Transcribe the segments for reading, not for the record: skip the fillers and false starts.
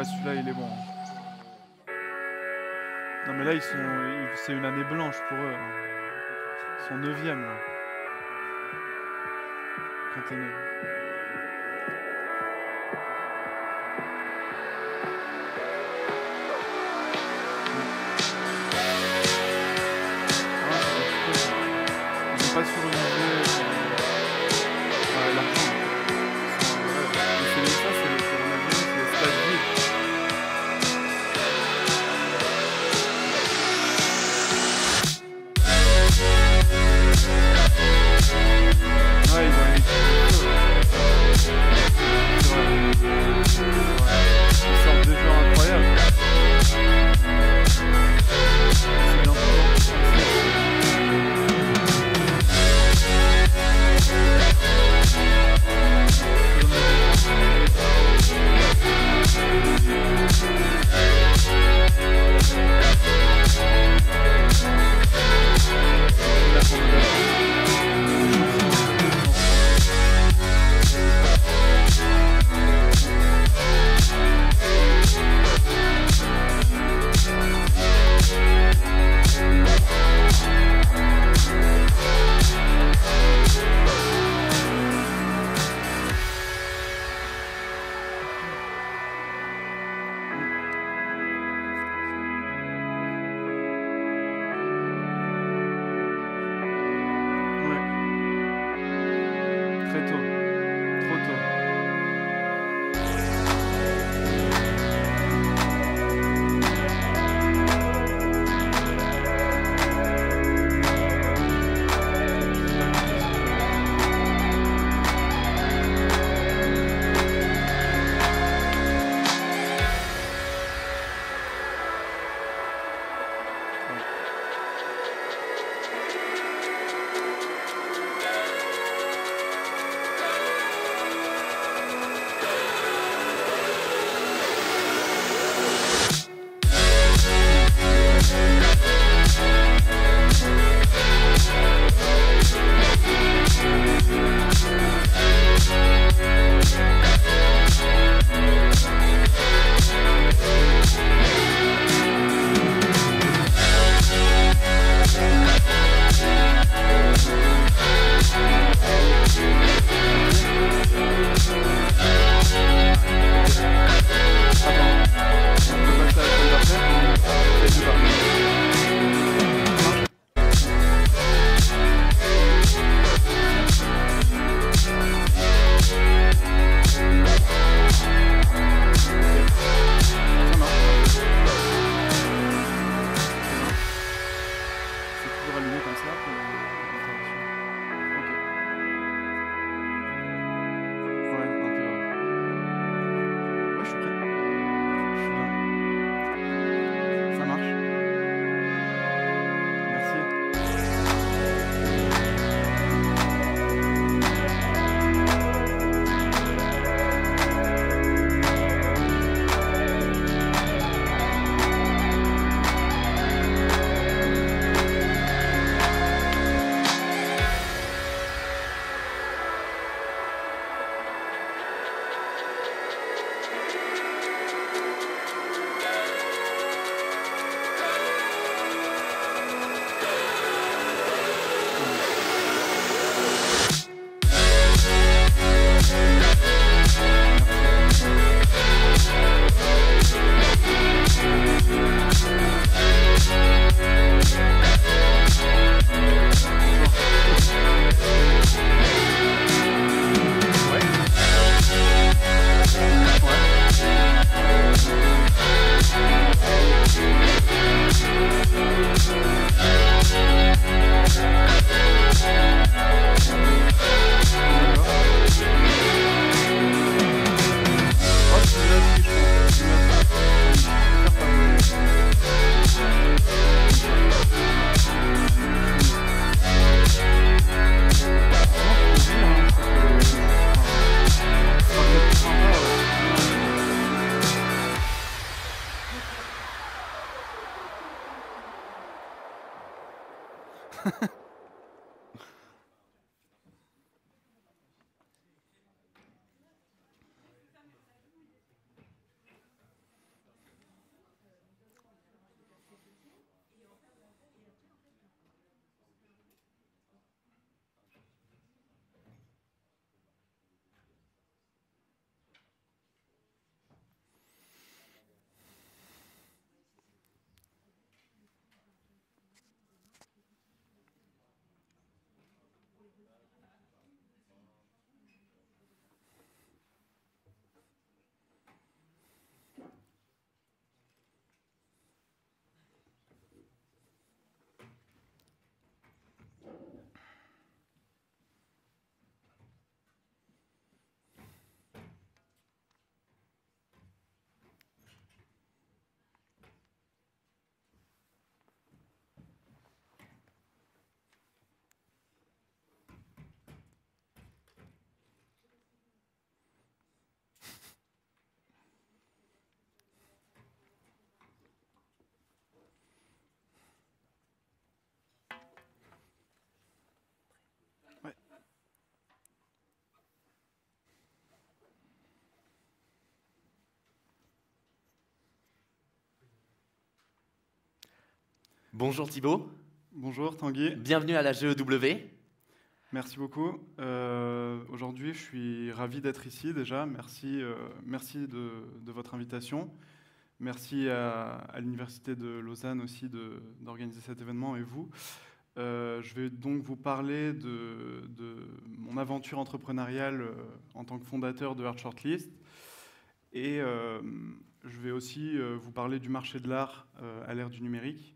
celui-là, il est bon. Non, mais là, c'est une année blanche pour eux. Ils sont 9e. Quand t'es 9. Ils sont pas sur le niveau. L'argent. C'est même ça, c'est le coronavirus, c'est les stades vides. Ouais, ils ont ils sortent des joueurs incroyables. C'est bientôt, très tôt, trop tôt. Bonjour Thibaut, Bonjour Tanguy, bienvenue à la GEW. merci beaucoup. Aujourd'hui, je suis ravi d'être ici déjà. Merci de votre invitation. Merci à l'Université de Lausanne aussi d'organiser cet événement et vous. Je vais donc vous parler de mon aventure entrepreneuriale en tant que fondateur de Art Shortlist. Et je vais aussi vous parler du marché de l'art à l'ère du numérique.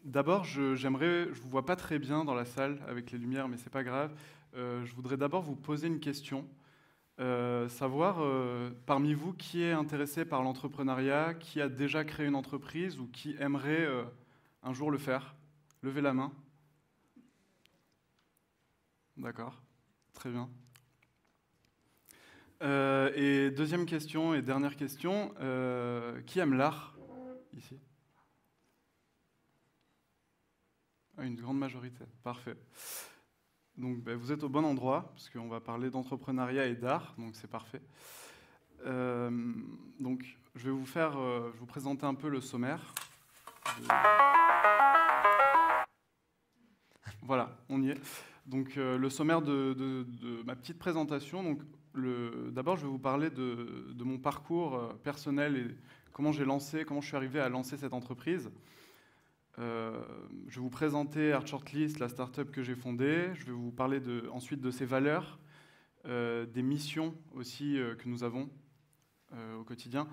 D'abord, je vous vois pas très bien dans la salle avec les lumières, mais c'est pas grave. Je voudrais d'abord vous poser une question. Savoir parmi vous qui est intéressé par l'entrepreneuriat, qui a déjà créé une entreprise ou qui aimerait un jour le faire. Levez la main. D'accord, très bien. Et deuxième question et dernière question, qui aime l'art ici? Une grande majorité, parfait. Donc vous êtes au bon endroit, parce qu'on va parler d'entrepreneuriat et d'art, donc c'est parfait. Donc je vais vous présenter un peu le sommaire. Voilà, on y est. Donc le sommaire de ma petite présentation. Donc d'abord, je vais vous parler de mon parcours personnel et comment je suis arrivé à lancer cette entreprise. Je vais vous présenter Art Shortlist, la start-up que j'ai fondée. Je vais vous parler ensuite de ses valeurs, des missions aussi que nous avons au quotidien.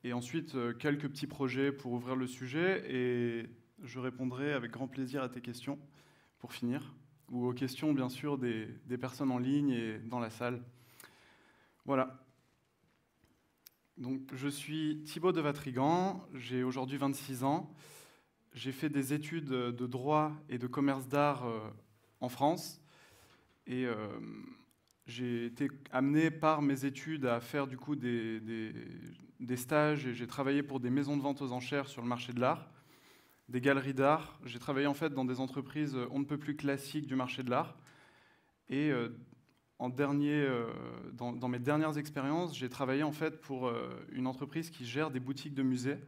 Et ensuite, quelques petits projets pour ouvrir le sujet. Et je répondrai avec grand plaisir à tes questions pour finir, ou aux questions bien sûr des personnes en ligne et dans la salle. Voilà. Donc, je suis Thibaut de Vatrigan, j'ai aujourd'hui 26 ans. J'ai fait des études de droit et de commerce d'art en France. Et j'ai été amené par mes études à faire du coup des stages et j'ai travaillé pour des maisons de vente aux enchères sur le marché de l'art, des galeries d'art. J'ai travaillé en fait dans des entreprises on ne peut plus classiques du marché de l'art. Et dans mes dernières expériences, j'ai travaillé en fait pour une entreprise qui gère des boutiques de musées.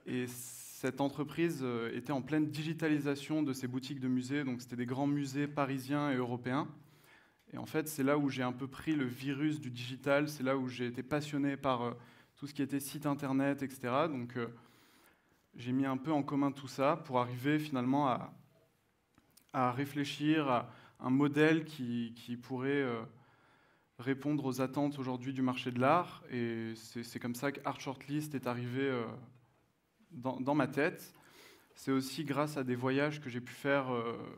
Et cette entreprise était en pleine digitalisation de ces boutiques de musées, donc c'était des grands musées parisiens et européens. Et en fait, c'est là où j'ai un peu pris le virus du digital, c'est là où j'ai été passionné par tout ce qui était site internet, etc. Donc j'ai mis un peu en commun tout ça pour arriver finalement à réfléchir à un modèle qui pourrait répondre aux attentes aujourd'hui du marché de l'art. Et c'est comme ça que Art Shortlist est arrivé dans ma tête. C'est aussi grâce à des voyages que j'ai pu faire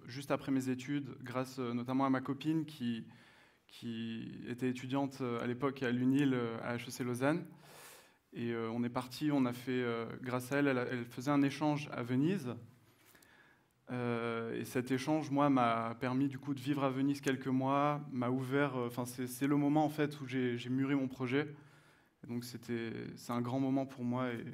juste après mes études, grâce notamment à ma copine qui était étudiante à l'époque à l'UNIL à HEC Lausanne. Et on est parti, on a fait, grâce à elle, elle faisait un échange à Venise. Et cet échange, moi, m'a permis du coup de vivre à Venise quelques mois, m'a ouvert. Enfin, c'est le moment en fait où j'ai mûri mon projet. Et donc c'est un grand moment pour moi et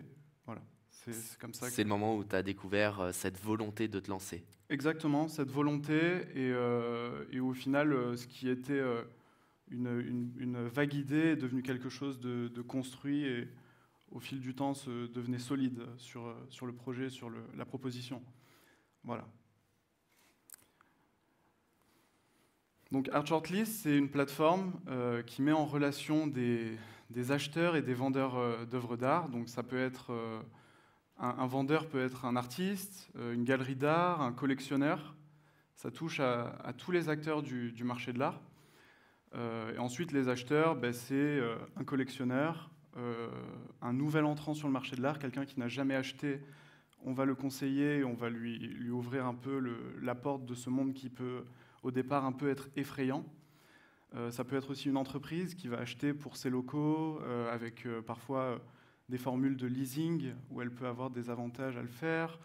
voilà. C'est comme ça. C'est le moment où tu as découvert cette volonté de te lancer. Exactement, cette volonté et au final, ce qui était une vague idée est devenu quelque chose de construit et au fil du temps se devenait solide sur le projet, sur la proposition. Voilà. Donc Art Shortlist, c'est une plateforme qui met en relation des acheteurs et des vendeurs d'œuvres d'art. Donc ça peut être un vendeur peut être un artiste, une galerie d'art, un collectionneur. Ça touche à tous les acteurs du marché de l'art. Et ensuite, les acheteurs, c'est un collectionneur, un nouvel entrant sur le marché de l'art, quelqu'un qui n'a jamais acheté. On va le conseiller, on va lui ouvrir un peu la porte de ce monde qui peut, au départ, un peu être effrayant. Ça peut être aussi une entreprise qui va acheter pour ses locaux, avec parfois des formules de leasing, où elle peut avoir des avantages à le faire.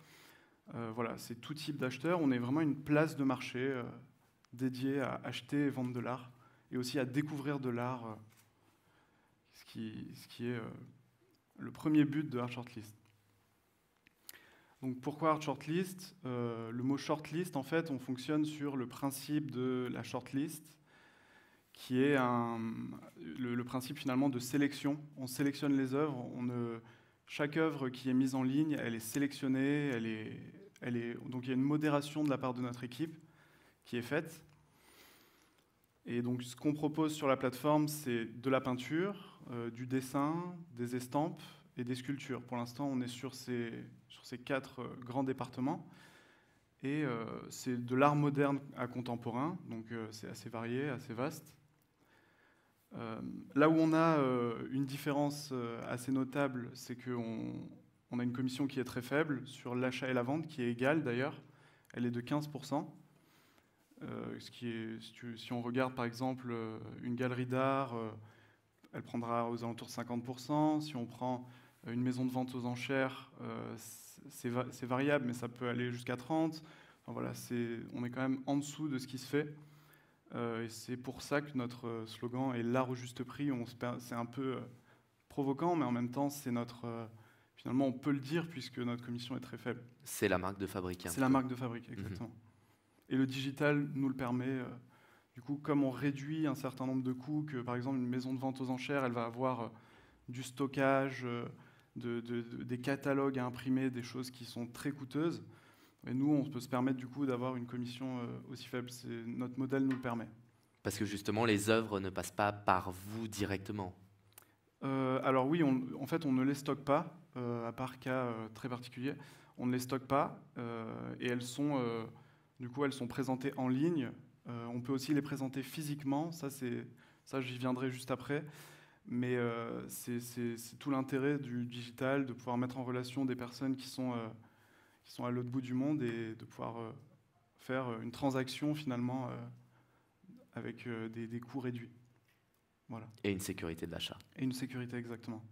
Voilà, c'est tout type d'acheteurs. On est vraiment une place de marché dédiée à acheter et vendre de l'art, et aussi à découvrir de l'art, ce qui est le premier but de Art Shortlist. Donc pourquoi Art Shortlist? Le mot shortlist, en fait, on fonctionne sur le principe de la shortlist, qui est le principe finalement de sélection. On sélectionne les œuvres, Chaque œuvre qui est mise en ligne, elle est sélectionnée, donc il y a une modération de la part de notre équipe qui est faite. Et donc ce qu'on propose sur la plateforme, c'est de la peinture, du dessin, des estampes et des sculptures. Pour l'instant, on est sur ces 4 grands départements. Et c'est de l'art moderne à contemporain, donc c'est assez varié, assez vaste. Là où on a une différence assez notable, c'est qu'on a une commission qui est très faible sur l'achat et la vente, qui est égale d'ailleurs. Elle est de 15%. Si on regarde par exemple une galerie d'art, elle prendra aux alentours de 50%. Si on prend une maison de vente aux enchères, c'est variable, mais ça peut aller jusqu'à 30%. Enfin, voilà, on est quand même en dessous de ce qui se fait. Et c'est pour ça que notre slogan est l'art au juste prix. C'est un peu provocant, mais en même temps, finalement, on peut le dire puisque notre commission est très faible. C'est la marque de fabrique. C'est la marque de fabrique, exactement. Et le digital nous le permet. Du coup, comme on réduit un certain nombre de coûts, que par exemple une maison de vente aux enchères, elle va avoir du stockage, des catalogues à imprimer, des choses qui sont très coûteuses. Et nous, on peut se permettre du coup d'avoir une commission aussi faible. Notre modèle nous le permet. Parce que justement, les œuvres ne passent pas par vous directement. Alors oui, en fait, on ne les stocke pas, à part cas très particuliers. On ne les stocke pas et elles sont présentées en ligne. On peut aussi les présenter physiquement. Ça, j'y viendrai juste après. Mais c'est tout l'intérêt du digital, de pouvoir mettre en relation des personnes qui sont à l'autre bout du monde et de pouvoir faire une transaction finalement avec des coûts réduits. Voilà. Et une sécurité de l'achat. Et une sécurité, exactement.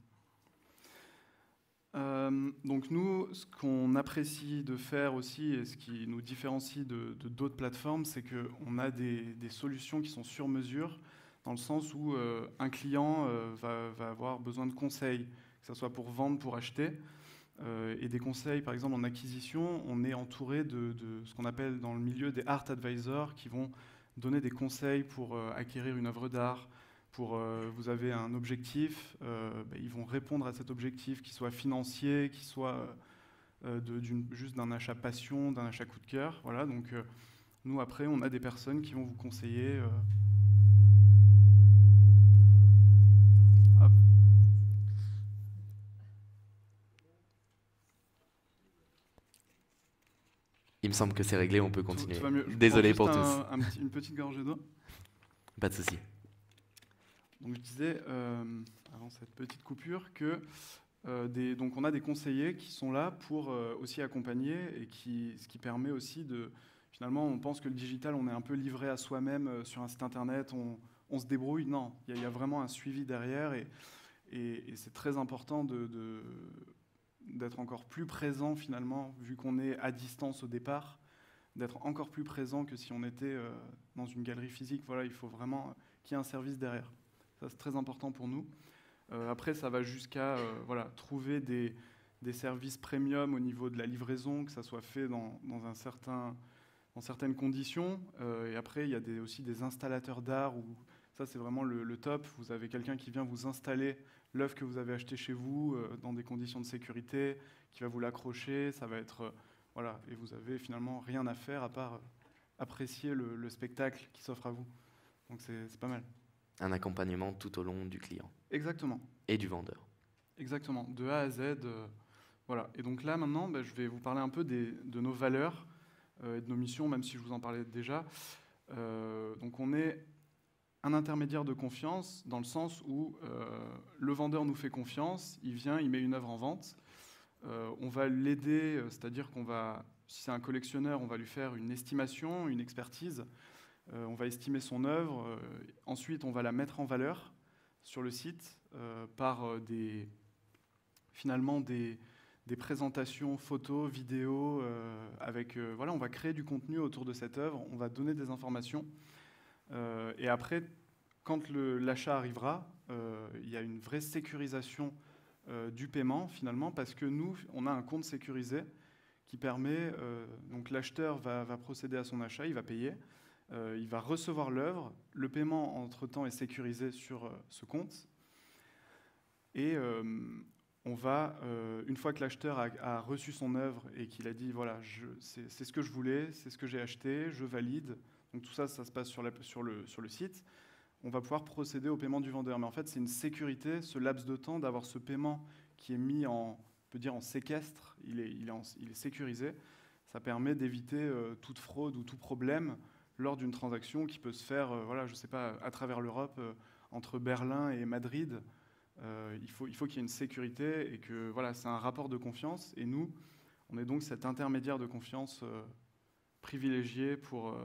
Donc nous, ce qu'on apprécie de faire aussi, et ce qui nous différencie de d'autres plateformes, c'est qu'on a des solutions qui sont sur mesure, dans le sens où un client va avoir besoin de conseils, que ce soit pour vendre, pour acheter. Et des conseils, par exemple en acquisition, on est entouré de ce qu'on appelle dans le milieu des art advisors qui vont donner des conseils pour acquérir une œuvre d'art. Vous avez un objectif, ils vont répondre à cet objectif, qu'il soit financier, qu'il soit juste d'un achat passion, d'un achat coup de cœur. Voilà, donc nous après, on a des personnes qui vont vous conseiller. Il me semble que c'est réglé, on peut continuer. Tout va mieux. Désolé pour tous. Une petite gorgée d'eau. Pas de souci. Donc je disais, avant cette petite coupure, que donc on a des conseillers qui sont là pour aussi accompagner et ce qui permet aussi de... Finalement, on pense que le digital, on est un peu livré à soi-même sur un site internet, on se débrouille. Non, il y a vraiment un suivi derrière et c'est très important d'être encore plus présent finalement, vu qu'on est à distance au départ, d'être encore plus présent que si on était dans une galerie physique. Voilà, il faut vraiment qu'il y ait un service derrière. Ça, c'est très important pour nous. Après, ça va jusqu'à trouver des services premium au niveau de la livraison, que ça soit fait dans certaines conditions. Et après, il y a aussi des installateurs d'art où ça, c'est vraiment le top. Vous avez quelqu'un qui vient vous installer l'œuvre que vous avez achetée chez vous dans des conditions de sécurité, qui va vous l'accrocher. Ça va être et vous avez finalement rien à faire à part apprécier le spectacle qui s'offre à vous. Donc c'est pas mal. Un accompagnement tout au long du client. Exactement. Et du vendeur. Exactement, de A à Z. Voilà. Et donc là, maintenant, je vais vous parler un peu de nos valeurs et de nos missions, même si je vous en parlais déjà. Donc on est un intermédiaire de confiance, dans le sens où le vendeur nous fait confiance, il vient, il met une œuvre en vente. On va l'aider, c'est-à-dire si c'est un collectionneur, on va lui faire une estimation, une expertise. On va estimer son œuvre. Ensuite, on va la mettre en valeur sur le site par des présentations photos, vidéos. On va créer du contenu autour de cette œuvre. On va donner des informations. Et après, quand l'achat arrivera, il y a une vraie sécurisation du paiement, finalement, parce que nous, on a un compte sécurisé qui permet... donc l'acheteur va procéder à son achat, il va payer. Il va recevoir l'œuvre. Le paiement, entre-temps, est sécurisé sur ce compte. Et on va, une fois que l'acheteur a reçu son œuvre et qu'il a dit voilà, c'est ce que je voulais, c'est ce que j'ai acheté, je valide. Donc tout ça, ça se passe sur le site. On va pouvoir procéder au paiement du vendeur. Mais en fait, c'est une sécurité, ce laps de temps, d'avoir ce paiement qui est mis on peut dire en séquestre, il est sécurisé. Ça permet d'éviter toute fraude ou tout problème lors d'une transaction qui peut se faire, voilà, je sais pas, à travers l'Europe, entre Berlin et Madrid. Il faut qu'il y ait une sécurité et que voilà, c'est un rapport de confiance. Et nous, on est donc cet intermédiaire de confiance privilégié pour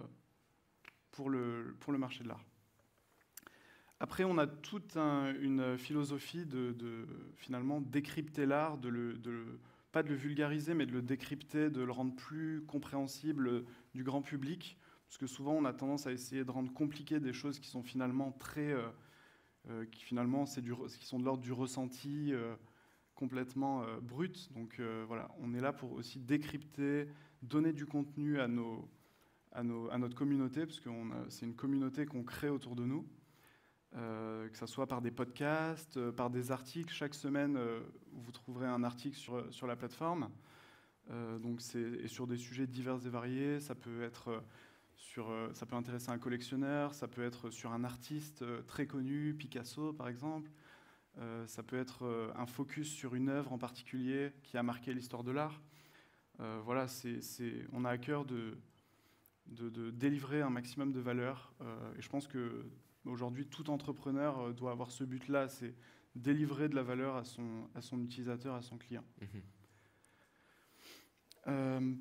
le marché de l'art. Après, on a toute une philosophie de finalement décrypter l'art, pas de le vulgariser, mais de le décrypter, de le rendre plus compréhensible du grand public. Parce que souvent, on a tendance à essayer de rendre compliqué des choses qui sont finalement qui finalement qui sont de l'ordre du ressenti complètement brut. Donc voilà, on est là pour aussi décrypter, donner du contenu à notre communauté, parce que c'est une communauté qu'on crée autour de nous. Que ce soit par des podcasts, par des articles. Chaque semaine, vous trouverez un article sur la plateforme. Et sur des sujets divers et variés. Ça peut intéresser un collectionneur, ça peut être sur un artiste très connu, Picasso par exemple. Ça peut être un focus sur une œuvre en particulier qui a marqué l'histoire de l'art. Voilà, on a à cœur de délivrer un maximum de valeur. Et je pense que aujourd'hui, tout entrepreneur doit avoir ce but-là, c'est délivrer de la valeur à son utilisateur, à son client.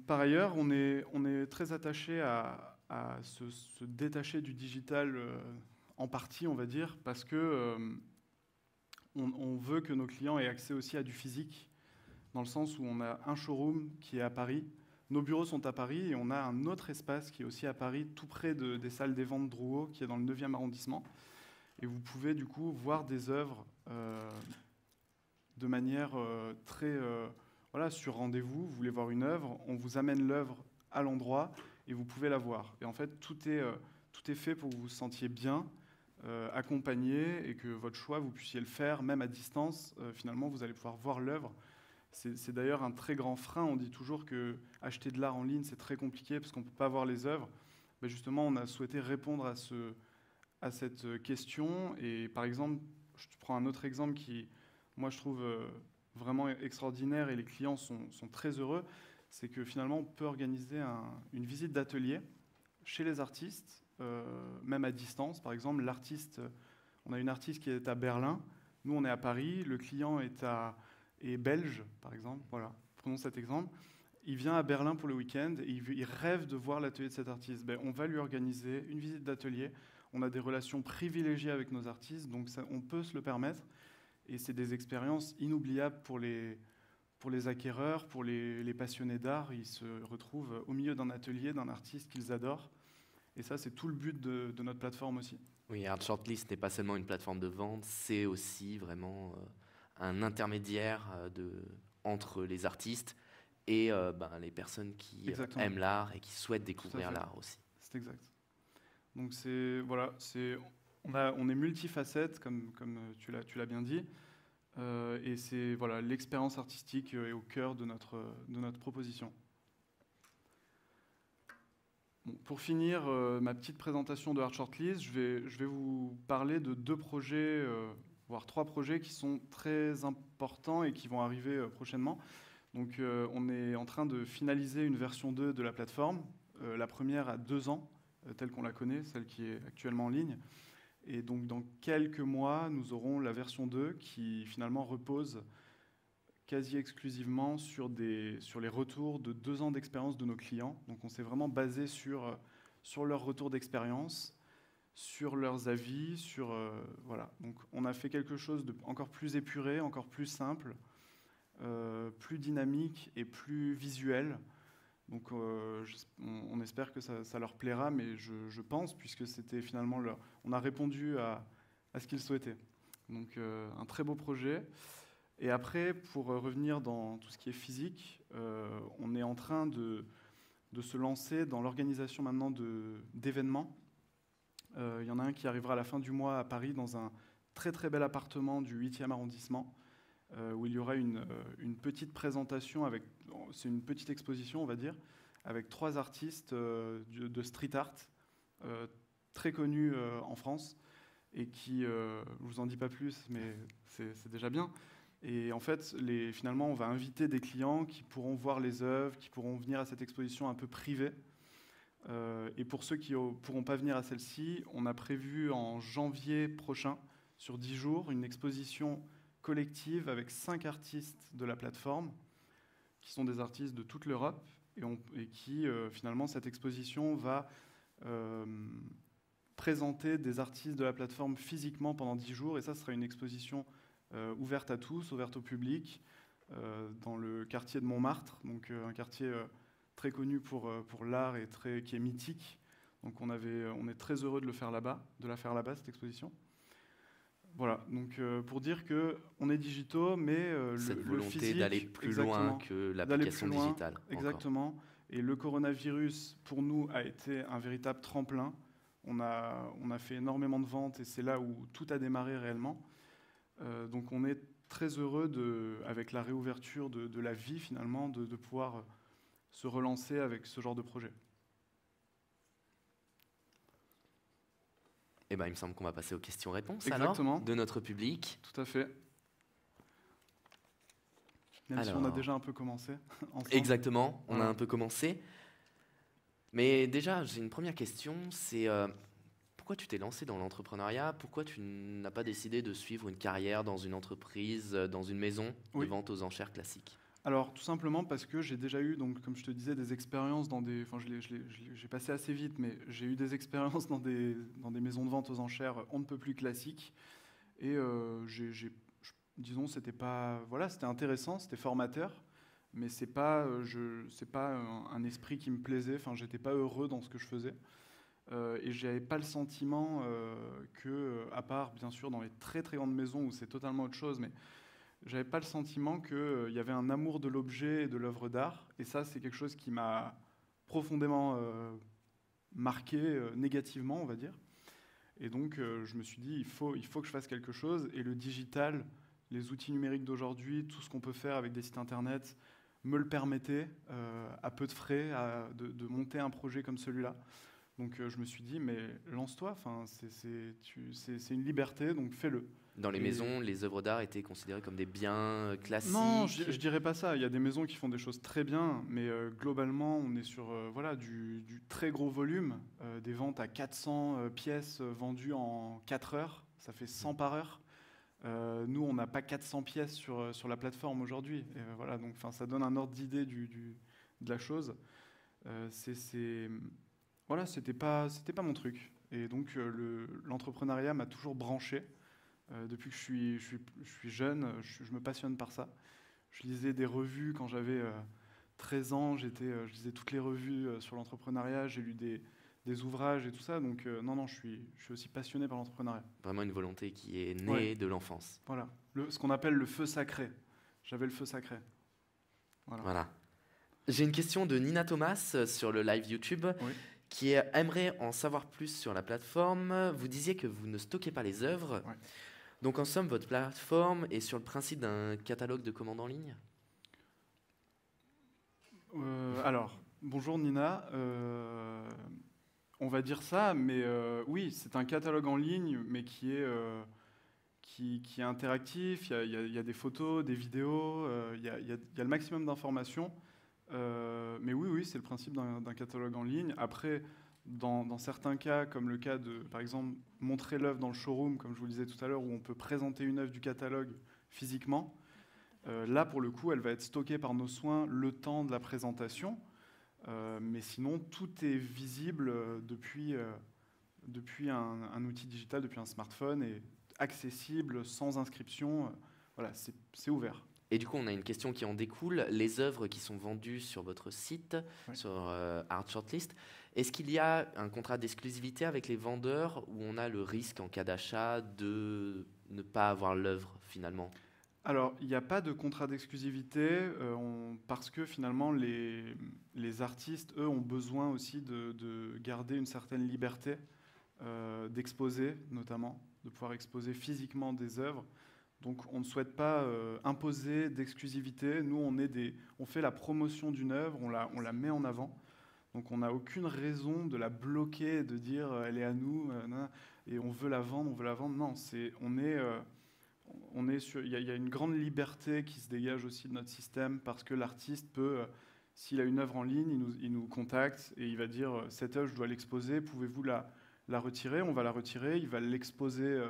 Par ailleurs, on est très attaché à se détacher du digital en partie, on va dire, parce que on veut que nos clients aient accès aussi à du physique, dans le sens où on a un showroom qui est à Paris. Nos bureaux sont à Paris et on a un autre espace qui est aussi à Paris, tout près des salles des ventes Drouot, qui est dans le 9e arrondissement. Et vous pouvez du coup voir des œuvres de manière très sur rendez-vous. Vous voulez voir une œuvre, on vous amène l'œuvre à l'endroit et vous pouvez la voir. Et en fait, tout est fait pour que vous vous sentiez bien, accompagné, et que votre choix, vous puissiez le faire, même à distance. Finalement, vous allez pouvoir voir l'œuvre. C'est d'ailleurs un très grand frein. On dit toujours que acheter de l'art en ligne, c'est très compliqué parce qu'on ne peut pas voir les œuvres. Ben justement, on a souhaité répondre à cette question. Et par exemple, je prends un autre exemple qui, moi, je trouve vraiment extraordinaire et les clients sont très heureux. C'est que finalement, on peut organiser une visite d'atelier chez les artistes, même à distance. Par exemple, on a une artiste qui est à Berlin. Nous, on est à Paris. Le client est belge, par exemple, voilà, prenons cet exemple, il vient à Berlin pour le week-end et il rêve de voir l'atelier de cet artiste. Ben, on va lui organiser une visite d'atelier. On a des relations privilégiées avec nos artistes, donc on peut se le permettre. Et c'est des expériences inoubliables pour les acquéreurs, pour les passionnés d'art. Ils se retrouvent au milieu d'un atelier, d'un artiste qu'ils adorent. Et ça, c'est tout le but de notre plateforme aussi. Oui, Art Shortlist n'est pas seulement une plateforme de vente, c'est aussi vraiment un intermédiaire entre les artistes et les personnes qui aiment l'art et qui souhaitent découvrir l'art aussi. C'est exact. Donc on est multifacette, comme tu l'as bien dit, et c'est l'expérience artistique est au cœur de notre proposition. Bon, pour finir ma petite présentation de Art Shortlist, je vais vous parler de 2 projets, voire 3 projets qui sont très importants et qui vont arriver prochainement. Donc on est en train de finaliser une version 2 de la plateforme. La première a 2 ans, telle qu'on la connaît, celle qui est actuellement en ligne. Et donc dans quelques mois, nous aurons la version 2 qui finalement repose quasi exclusivement sur les retours de 2 ans d'expérience de nos clients. Donc on s'est vraiment basé sur leur retour d'expérience, sur leurs avis, voilà. Donc on a fait quelque chose de encore plus épuré, encore plus simple, plus dynamique et plus visuel. Donc on espère que ça leur plaira, mais je pense, puisque c'était finalement on a répondu à ce qu'ils souhaitaient. Donc un très beau projet. Et après, pour revenir dans tout ce qui est physique, on est en train de se lancer dans l'organisation maintenant d'événements. Il y en a un qui arrivera à la fin du mois à Paris, dans un très très bel appartement du 8e arrondissement. où il y aura une petite présentation, c'est une petite exposition, on va dire, avec 3 artistes de street art très connus en France, et qui, je vous en dis pas plus, mais c'est déjà bien. Et en fait, finalement, on va inviter des clients qui pourront voir les œuvres, qui pourront venir à cette exposition un peu privée. Et pour ceux qui ne pourront pas venir à celle-ci, on a prévu en janvier prochain, sur 10 jours, une exposition collective avec 5 artistes de la plateforme, qui sont des artistes de toute l'Europe, et qui, finalement, cette exposition va présenter des artistes de la plateforme physiquement pendant 10 jours, et ça sera une exposition ouverte à tous, ouverte au public, dans le quartier de Montmartre, donc un quartier très connu pour l'art et qui est mythique. Donc on est très heureux de la faire là-bas, cette exposition. Voilà, donc pour dire qu'on est digitaux, mais cette le volonté physique, d'aller plus loin que l'application digitale. Exactement. Encore. Et le coronavirus, pour nous, a été un véritable tremplin. On a fait énormément de ventes, et c'est là où tout a démarré réellement. Donc on est très heureux, avec la réouverture de la vie, finalement, de pouvoir se relancer avec ce genre de projet. Eh ben, il me semble qu'on va passer aux questions-réponses alors, de notre public. Tout à fait. Même si on a déjà un peu commencé ensemble. Exactement, on a un peu commencé. Mais déjà, j'ai une première question, c'est pourquoi tu t'es lancé dans l'entrepreneuriat? Pourquoi tu n'as pas décidé de suivre une carrière dans une entreprise, dans une maison de vente aux enchères classique? Alors, tout simplement parce que j'ai déjà eu, donc, comme je te disais, des expériences dans des... Enfin, j'ai passé assez vite, mais j'ai eu des expériences dans des maisons de vente aux enchères on ne peut plus classiques. Et disons, c'était pas... Voilà, c'était intéressant, c'était formateur, mais c'est pas un esprit qui me plaisait. Enfin, j'étais pas heureux dans ce que je faisais. Et j'avais pas le sentiment que, à part, bien sûr, dans les très très grandes maisons où c'est totalement autre chose, mais j'avais pas le sentiment qu'il y avait un amour de l'objet et de l'œuvre d'art. Et ça, c'est quelque chose qui m'a profondément marqué négativement, on va dire. Et donc, je me suis dit, il faut que je fasse quelque chose. Et le digital, les outils numériques d'aujourd'hui, tout ce qu'on peut faire avec des sites internet, me le permettait, à peu de frais, de monter un projet comme celui-là. Donc, je me suis dit, mais lance-toi, c'est une liberté, donc fais-le. Dans les maisons, les œuvres d'art étaient considérées comme des biens classiques? Non, je dirais pas ça. Il y a des maisons qui font des choses très bien, mais globalement, on est sur du très gros volume, des ventes à 400 pièces vendues en 4 heures. Ça fait 100 par heure. Nous, on n'a pas 400 pièces sur la plateforme aujourd'hui. Voilà, donc ça donne un ordre d'idée de la chose. Voilà, c'était pas mon truc. Et donc, l'entrepreneuriat m'a toujours branché. Depuis que je suis jeune, je me passionne par ça. Je lisais des revues quand j'avais 13 ans, je lisais toutes les revues sur l'entrepreneuriat, j'ai lu des ouvrages et tout ça, donc non, je suis aussi passionné par l'entrepreneuriat. Vraiment une volonté qui est née de l'enfance. Voilà, ce qu'on appelle le feu sacré. J'avais le feu sacré. Voilà. J'ai une question de Nina Thomas sur le live YouTube. Qui aimerait en savoir plus sur la plateforme. Vous disiez que vous ne stockez pas les œuvres. Donc en somme, votre plateforme est sur le principe d'un catalogue de commandes en ligne? Alors, bonjour Nina. On va dire ça, mais oui, c'est un catalogue en ligne, mais qui est interactif. Il y a des photos, des vidéos, il y a le maximum d'informations. Mais oui, c'est le principe d'un catalogue en ligne. Après, dans certains cas, comme le cas de, par exemple, montrer l'œuvre dans le showroom, comme je vous le disais tout à l'heure, où on peut présenter une œuvre du catalogue physiquement, là, pour le coup, elle va être stockée par nos soins le temps de la présentation. Mais sinon, tout est visible depuis un outil digital, depuis un smartphone, et accessible, sans inscription. Voilà, c'est ouvert. Et du coup, on a une question qui en découle. Les œuvres qui sont vendues sur votre site, sur Art Shortlist, est-ce qu'il y a un contrat d'exclusivité avec les vendeurs où on a le risque en cas d'achat de ne pas avoir l'œuvre finalement? Alors, il n'y a pas de contrat d'exclusivité parce que finalement, les artistes, eux, ont besoin aussi de garder une certaine liberté d'exposer, notamment, de pouvoir exposer physiquement des œuvres. Donc on ne souhaite pas imposer d'exclusivité. Nous, on fait la promotion d'une œuvre, on la met en avant. Donc on n'a aucune raison de la bloquer, de dire elle est à nous, et on veut la vendre, on veut la vendre. Non, il y a une grande liberté qui se dégage aussi de notre système parce que l'artiste peut, s'il a une œuvre en ligne, il nous contacte et il va dire cette œuvre, je dois l'exposer, pouvez-vous la retirer? On va la retirer, il va l'exposer,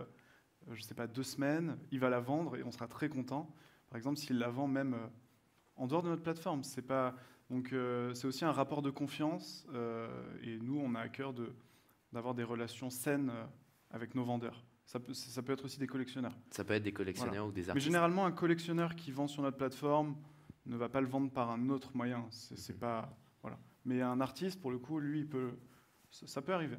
je ne sais pas, 2 semaines, il va la vendre et on sera très content. Par exemple, s'il la vend même en dehors de notre plateforme, c'est pas... Donc c'est aussi un rapport de confiance et nous, on a à cœur d'avoir des relations saines avec nos vendeurs. Ça peut être aussi des collectionneurs. Ça peut être des collectionneurs ou des artistes. Mais généralement, un collectionneur qui vend sur notre plateforme ne va pas le vendre par un autre moyen. C'est pas, voilà. Mais un artiste, pour le coup, lui, ça peut arriver.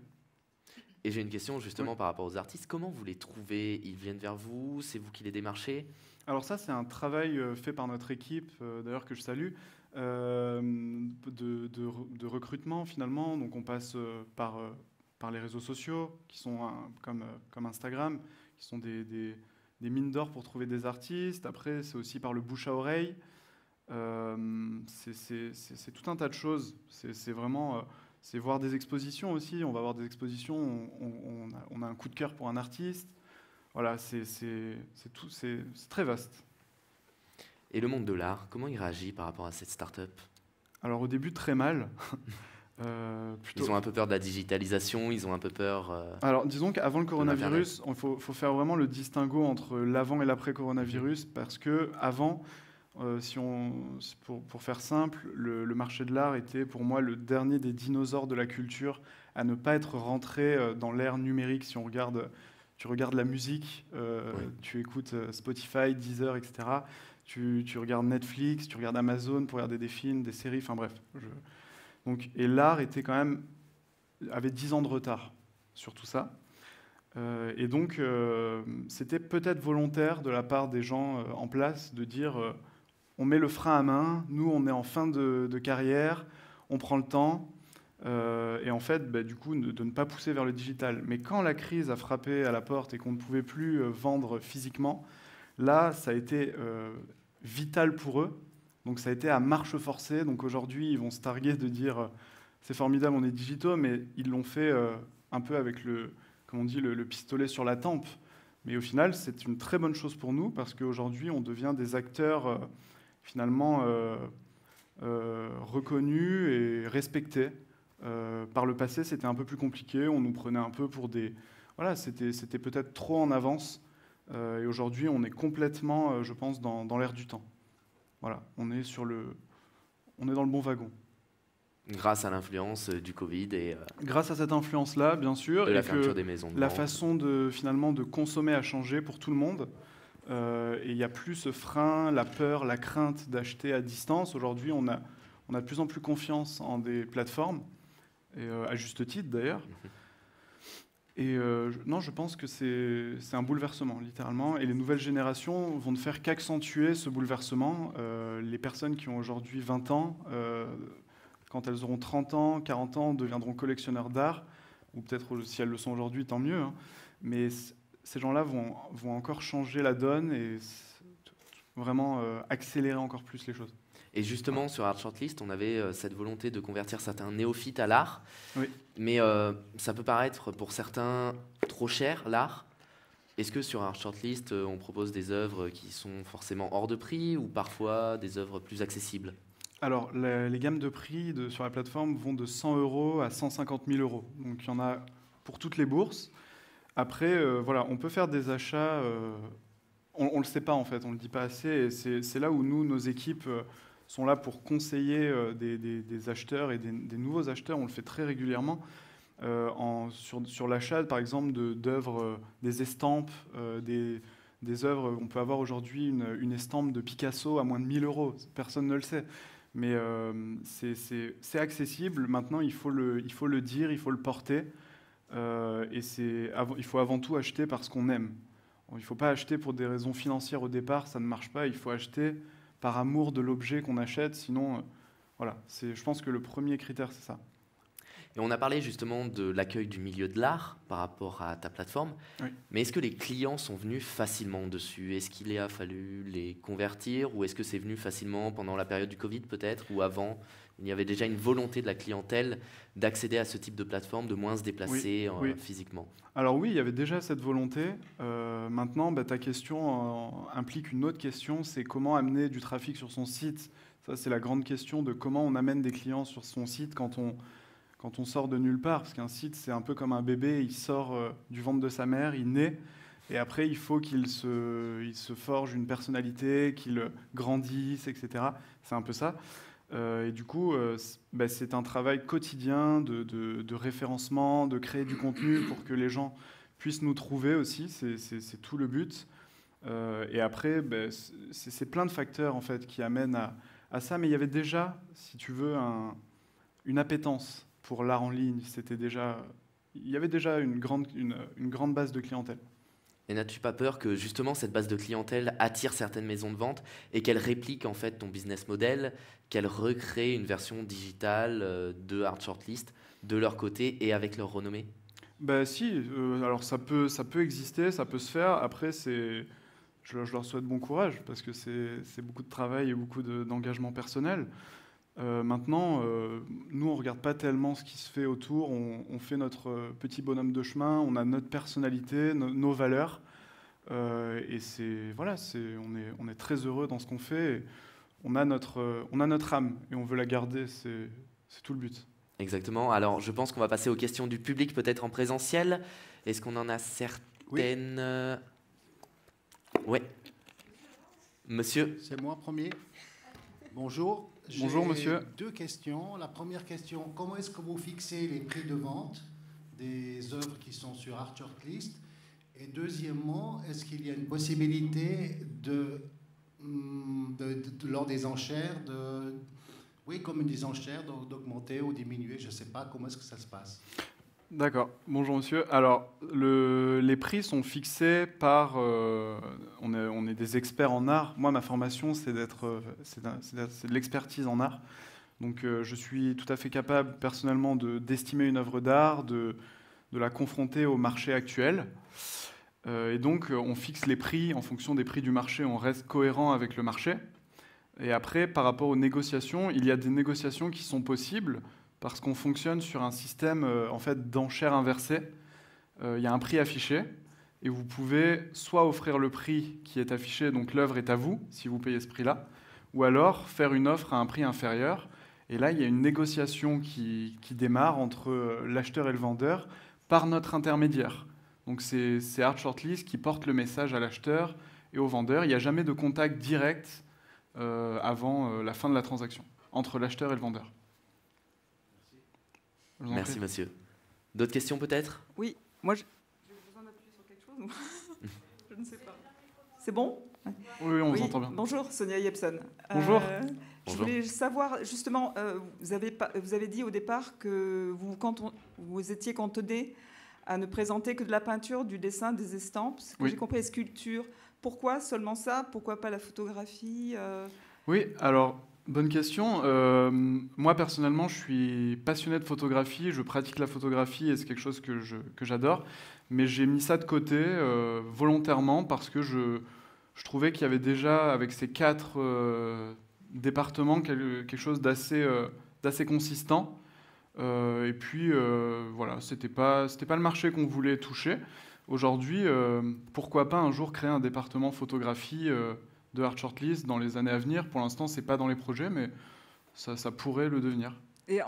Et j'ai une question justement par rapport aux artistes. Comment vous les trouvez? Ils viennent vers vous? C'est vous qui les démarchez? Alors ça, c'est un travail fait par notre équipe, d'ailleurs que je salue, de recrutement finalement. Donc on passe par les réseaux sociaux, qui sont comme Instagram, qui sont des mines d'or pour trouver des artistes. Après, c'est aussi par le bouche à oreille. C'est tout un tas de choses. C'est vraiment... c'est voir des expositions aussi. On va voir des expositions, on a un coup de cœur pour un artiste. Voilà, c'est très vaste. Et le monde de l'art, comment il réagit par rapport à cette start-up? Alors au début, très mal. Ils ont un peu peur de la digitalisation, ils ont un peu peur... Alors disons qu'avant le coronavirus, il faut faire vraiment le distinguo entre l'avant et l'après-coronavirus, parce que avant, pour faire simple, le marché de l'art était pour moi le dernier des dinosaures de la culture à ne pas être rentré dans l'ère numérique. Si tu regardes la musique, tu écoutes Spotify, Deezer, etc. Tu regardes Netflix, tu regardes Amazon pour regarder des films, des séries, enfin bref. Et l'art avait 10 ans de retard sur tout ça. Et donc, c'était peut-être volontaire de la part des gens en place de dire on met le frein à main, nous on est en fin de carrière, on prend le temps, et en fait, du coup, de ne pas pousser vers le digital. Mais quand la crise a frappé à la porte et qu'on ne pouvait plus vendre physiquement, là, ça a été vital pour eux. Donc ça a été à marche forcée. Donc aujourd'hui, ils vont se targuer de dire c'est formidable, on est digitaux, mais ils l'ont fait un peu avec comme on dit, le pistolet sur la tempe. Mais au final, c'est une très bonne chose pour nous parce qu'aujourd'hui, on devient des acteurs finalement reconnus et respectés. Par le passé, c'était un peu plus compliqué. On nous prenait un peu pour des... Voilà, c'était peut-être trop en avance. Et aujourd'hui, on est complètement, je pense, dans l'air du temps. Voilà, on est dans le bon wagon. Grâce à l'influence du Covid et... Grâce à cette influence-là, bien sûr. De la fermeture des maisons de vente. La façon finalement de consommer a changé pour tout le monde. Et il n'y a plus ce frein, la peur, la crainte d'acheter à distance. Aujourd'hui, on a de plus en plus confiance en des plateformes, et à juste titre d'ailleurs. Et non, je pense que c'est un bouleversement, littéralement. Et les nouvelles générations vont ne faire qu'accentuer ce bouleversement. Les personnes qui ont aujourd'hui 20 ans, quand elles auront 30 ans, 40 ans, deviendront collectionneurs d'art. Ou peut-être si elles le sont aujourd'hui, tant mieux. Hein. Mais ces gens-là vont encore changer la donne et vraiment accélérer encore plus les choses. Et justement, sur Art Shortlist, on avait cette volonté de convertir certains néophytes à l'art. Oui. Mais ça peut paraître pour certains trop cher, l'art. Est-ce que sur Art Shortlist, on propose des œuvres qui sont forcément hors de prix ou parfois des œuvres plus accessibles? Alors, les gammes de prix sur la plateforme vont de 100 € à 150 000 €. Donc, il y en a pour toutes les bourses. Après, voilà, on peut faire des achats... on ne le sait pas, en fait, on ne le dit pas assez. Et c'est là où nous, nos équipes... sont là pour conseiller des acheteurs et des nouveaux acheteurs. On le fait très régulièrement sur l'achat, par exemple, d'œuvres, des estampes, des œuvres. On peut avoir aujourd'hui une estampe de Picasso à moins de 1 000 €. Personne ne le sait. Mais c'est accessible. Maintenant, il faut le dire, il faut le porter. Et il faut avant tout acheter parce qu'on aime. Il ne faut pas acheter pour des raisons financières au départ, ça ne marche pas. Il faut acheter par amour de l'objet qu'on achète, sinon, voilà. Je pense que le premier critère, c'est ça. Et on a parlé justement de l'accueil du milieu de l'art par rapport à ta plateforme. Oui. Mais est-ce que les clients sont venus facilement dessus? Est-ce qu'il a fallu les convertir ou est-ce que c'est venu facilement pendant la période du Covid peut-être ou avant? Il y avait déjà une volonté de la clientèle d'accéder à ce type de plateforme, de moins se déplacer physiquement. Alors oui, il y avait déjà cette volonté. Maintenant, ta question implique une autre question, c'est comment amener du trafic sur son site. Ça, c'est la grande question de comment on amène des clients sur son site quand on sort de nulle part. Parce qu'un site, c'est un peu comme un bébé, il sort du ventre de sa mère, il naît, et après, il faut qu'il se forge une personnalité, qu'il grandisse, etc. C'est un peu ça. Et du coup, c'est un travail quotidien de référencement, de créer du contenu pour que les gens puissent nous trouver aussi. C'est tout le but. Et après, c'est plein de facteurs en fait qui amènent à ça. Mais il y avait déjà, si tu veux, une appétence pour l'art en ligne. Il y avait déjà une grande base de clientèle. Et n'as-tu pas peur que justement cette base de clientèle attire certaines maisons de vente et qu'elle réplique en fait ton business model, qu'elle recrée une version digitale de Art Shortlist de leur côté et avec leur renommée? Si, alors ça peut exister, ça peut se faire. Après, je leur souhaite bon courage parce que c'est beaucoup de travail et beaucoup d'engagement personnel. Maintenant, nous, on ne regarde pas tellement ce qui se fait autour. On fait notre petit bonhomme de chemin, on a notre personnalité, nos valeurs. Et on est très heureux dans ce qu'on fait. Et on a notre âme et on veut la garder. C'est tout le but. Exactement. Alors, je pense qu'on va passer aux questions du public, peut-être en présentiel. Est-ce qu'on en a certaines? Oui. Monsieur. C'est moi premier. Bonjour. Bonjour, monsieur. Deux questions. La première question, comment est-ce que vous fixez les prix de vente des œuvres qui sont sur Art Shortlist? Et deuxièmement, est-ce qu'il y a une possibilité lors des enchères, comme des enchères, d'augmenter ou diminuer? Je ne sais pas, comment est-ce que ça se passe? D'accord. Bonjour monsieur. Alors, les prix sont fixés par... on est des experts en art. Moi, ma formation, c'est de l'expertise en art. Donc, je suis tout à fait capable, personnellement, d'estimer une œuvre d'art, de la confronter au marché actuel. Et donc, on fixe les prix en fonction des prix du marché. On reste cohérent avec le marché. Et après, par rapport aux négociations, il y a des négociations qui sont possibles parce qu'on fonctionne sur un système en fait, d'enchères inversées. Il y a un prix affiché et vous pouvez soit offrir le prix qui est affiché, donc l'œuvre est à vous si vous payez ce prix-là, ou alors faire une offre à un prix inférieur. Et là, il y a une négociation qui démarre entre l'acheteur et le vendeur par notre intermédiaire. Donc c'est Art Shortlist qui porte le message à l'acheteur et au vendeur. Il n'y a jamais de contact direct avant la fin de la transaction, entre l'acheteur et le vendeur. Merci, monsieur. D'autres questions, peut-être? Oui, moi, j'ai besoin d'appuyer sur quelque chose. Je ne sais pas. C'est bon? Oui, on vous entend bien. Bonjour, Sonia Jepson. Bonjour. Je voulais savoir, justement, vous avez dit au départ que vous étiez cantonné à ne présenter que de la peinture, du dessin, des estampes. Ce que j'ai compris, les sculptures. Pourquoi seulement ça? Pourquoi pas la photographie? Oui, alors... Bonne question. Moi, personnellement, je suis passionné de photographie. Je pratique la photographie et c'est quelque chose que j'adore. Mais j'ai mis ça de côté volontairement parce que je trouvais qu'il y avait déjà, avec ces 4 départements, quelque chose d'assez consistant. Et puis, voilà, c'était pas le marché qu'on voulait toucher. Aujourd'hui, pourquoi pas un jour créer un département photographie de Art Shortlist dans les années à venir. Pour l'instant, ce n'est pas dans les projets, mais ça pourrait le devenir. Et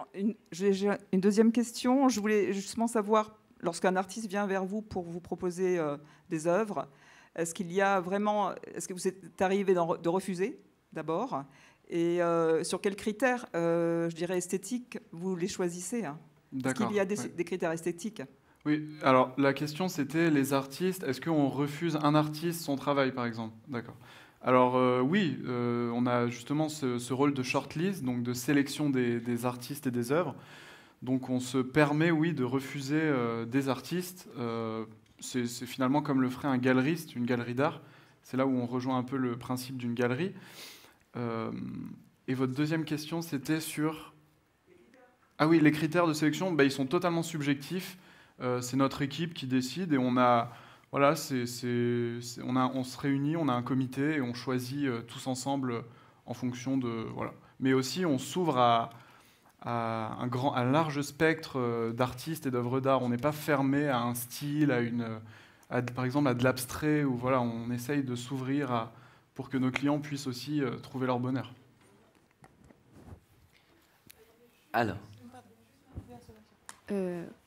j'ai une deuxième question. Je voulais justement savoir, lorsqu'un artiste vient vers vous pour vous proposer des œuvres, est-ce que vous êtes arrivé de refuser d'abord? Et sur quels critères, je dirais esthétiques, vous les choisissez? Est-ce qu'il y a des critères esthétiques? Oui, alors la question c'était les artistes, est-ce qu'on refuse un artiste son travail par exemple? D'accord. Alors oui, on a justement ce rôle de shortlist, donc de sélection des artistes et des œuvres. Donc on se permet, oui, de refuser des artistes. C'est finalement comme le ferait un galeriste, une galerie d'art. C'est là où on rejoint un peu le principe d'une galerie. Et votre deuxième question, c'était sur... Ah oui, les critères de sélection, ils sont totalement subjectifs. C'est notre équipe qui décide et on se réunit, on a un comité et on choisit tous ensemble en fonction de... Voilà. Mais aussi, on s'ouvre à un large spectre d'artistes et d'œuvres d'art. On n'est pas fermé à un style, par exemple à de l'abstrait, où voilà, on essaye de s'ouvrir pour que nos clients puissent aussi trouver leur bonheur. Alors.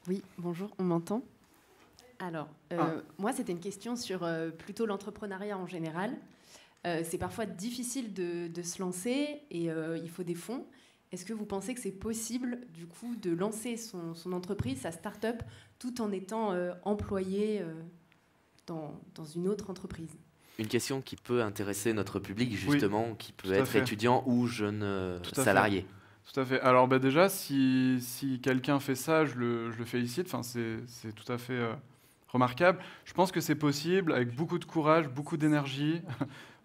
Oui, bonjour, on m'entend? Alors, moi, c'était une question sur plutôt l'entrepreneuriat en général. C'est parfois difficile de se lancer et il faut des fonds. Est-ce que vous pensez que c'est possible, du coup, de lancer son entreprise, sa start-up, tout en étant employé dans une autre entreprise? Une question qui peut intéresser notre public, justement, oui, qui peut être étudiant ou jeune salarié. Tout à fait. Alors déjà, si quelqu'un fait ça, je le félicite. Enfin, c'est tout à fait remarquable. Je pense que c'est possible avec beaucoup de courage, beaucoup d'énergie.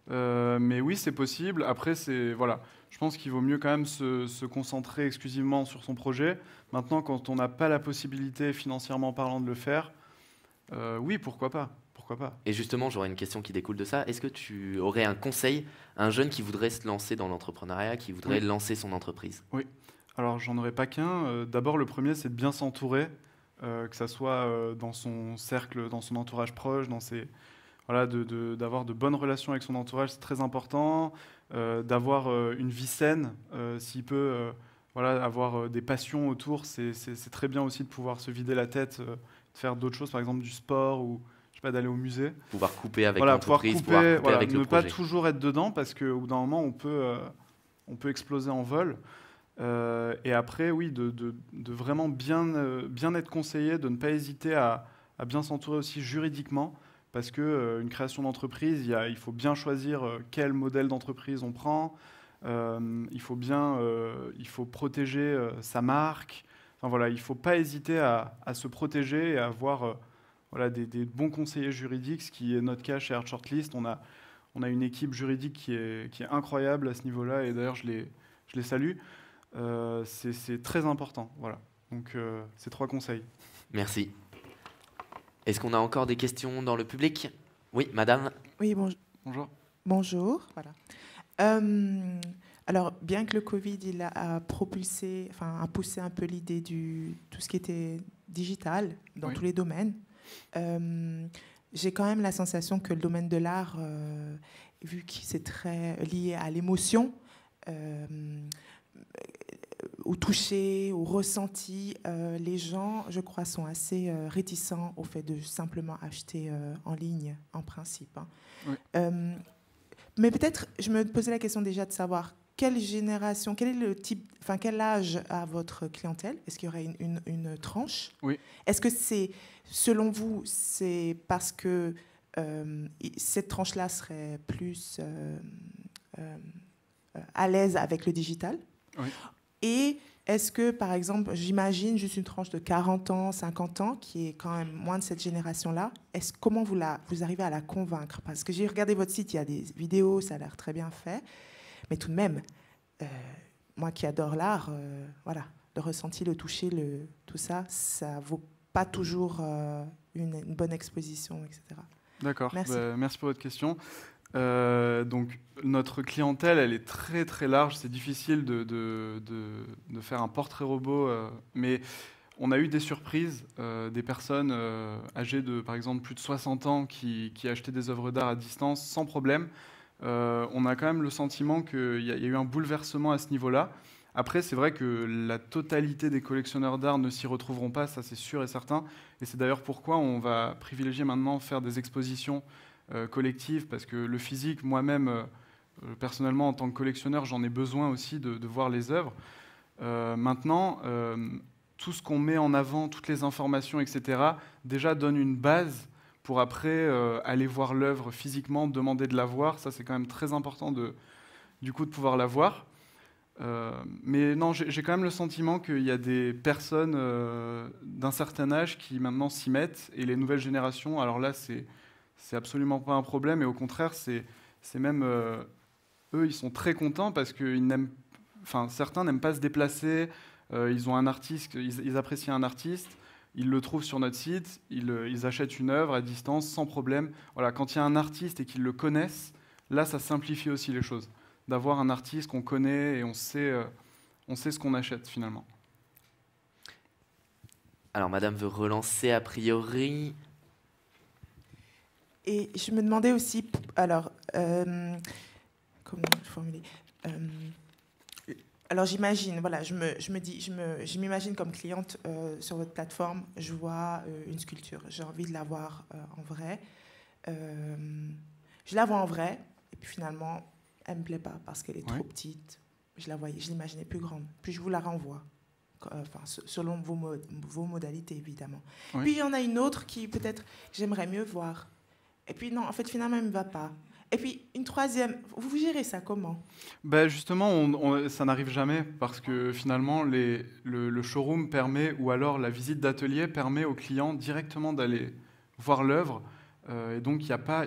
Mais oui, c'est possible. Après, voilà. Je pense qu'il vaut mieux quand même se concentrer exclusivement sur son projet. Maintenant, quand on n'a pas la possibilité, financièrement parlant, de le faire, oui, pourquoi pas. Et justement, j'aurais une question qui découle de ça. Est-ce que tu aurais un conseil à un jeune qui voudrait se lancer dans l'entrepreneuriat, qui voudrait lancer son entreprise? Oui. Alors, j'en aurais pas qu'un. D'abord, le premier, c'est de bien s'entourer, que ça soit dans son cercle, dans son entourage proche, d'avoir de bonnes relations avec son entourage, c'est très important. D'avoir une vie saine, s'il peut avoir des passions autour, c'est très bien aussi de pouvoir se vider la tête, de faire d'autres choses, par exemple du sport ou d'aller au musée. Pouvoir couper avec l'entreprise, pouvoir couper avec le projet. Ne pas toujours être dedans, parce qu'au bout d'un moment, on peut exploser en vol. Et après, oui, de vraiment bien être conseillé, de ne pas hésiter à bien s'entourer aussi juridiquement, parce qu'une création d'entreprise, il faut bien choisir quel modèle d'entreprise on prend, il faut protéger sa marque. Enfin, voilà, il ne faut pas hésiter à se protéger et à avoir des bons conseillers juridiques, ce qui est notre cas chez Art Shortlist. On a une équipe juridique qui est incroyable à ce niveau-là, et d'ailleurs je les salue. C'est très important. Voilà. Donc ces 3 conseils. Merci. Est-ce qu'on a encore des questions dans le public? Oui, madame. Oui, bonjour. Bonjour. Voilà. Alors, bien que le Covid il a poussé un peu l'idée du tout ce qui était digital dans tous les domaines, j'ai quand même la sensation que le domaine de l'art, vu que c'est très lié à l'émotion, au toucher, au ressenti, les gens, je crois, sont assez réticents au fait de simplement acheter en ligne, en principe. Oui. Mais peut-être, je me posais la question déjà de savoir quelle génération, quel est le type, quel âge a votre clientèle? Est-ce qu'il y aurait une tranche? Oui. Est-ce que c'est, selon vous, c'est parce que cette tranche-là serait plus à l'aise avec le digital? Oui. Et est-ce que, par exemple, j'imagine juste une tranche de 40 ans, 50 ans, qui est quand même moins de cette génération-là, comment vous arrivez à la convaincre? Parce que j'ai regardé votre site, il y a des vidéos, ça a l'air très bien fait. Mais tout de même, moi qui adore l'art, le ressenti, le toucher, tout ça, ça vaut pas toujours une bonne exposition, etc. D'accord. Merci. Merci pour votre question. Donc notre clientèle, elle est très très large. C'est difficile de faire un portrait robot, mais on a eu des surprises, des personnes âgées de, par exemple, plus de 60 ans qui achetaient des œuvres d'art à distance sans problème. On a quand même le sentiment qu'il y a eu un bouleversement à ce niveau-là. Après, c'est vrai que la totalité des collectionneurs d'art ne s'y retrouveront pas, ça c'est sûr et certain. Et c'est d'ailleurs pourquoi on va privilégier maintenant faire des expositions collectives, parce que le physique, moi-même, personnellement, en tant que collectionneur, j'en ai besoin aussi de voir les œuvres. Maintenant, tout ce qu'on met en avant, toutes les informations, etc., déjà donne une base pour après aller voir l'œuvre physiquement, demander de la voir. Ça, c'est quand même très important de pouvoir la voir. Mais non, j'ai quand même le sentiment qu'il y a des personnes d'un certain âge qui maintenant s'y mettent, et les nouvelles générations, alors là, c'est absolument pas un problème, et au contraire, c'est même eux, ils sont très contents parce que certains n'aiment pas se déplacer, ils ont un artiste, ils apprécient un artiste, ils le trouvent sur notre site, ils achètent une œuvre à distance sans problème. Voilà, quand il y a un artiste et qu'ils le connaissent, là, ça simplifie aussi les choses. D'avoir un artiste qu'on connaît et on sait ce qu'on achète finalement. Alors, madame veut relancer a priori. Et je me demandais aussi, alors, comment formuler alors j'imagine, voilà, je m'imagine comme cliente sur votre plateforme, je vois une sculpture, j'ai envie de la voir en vrai. Je la vois en vrai, et puis finalement, elle me plaît pas parce qu'elle est trop petite. Je l'imaginais plus grande. Puis je vous la renvoie, enfin, selon vos modalités évidemment. Oui. Puis il y en a une autre qui peut-être j'aimerais mieux voir. Et puis non, en fait finalement elle me va pas. Et puis, une troisième, vous gérez ça comment ? Ben justement, ça n'arrive jamais parce que finalement, le showroom permet, ou alors la visite d'atelier permet au client directement d'aller voir l'œuvre. Et donc,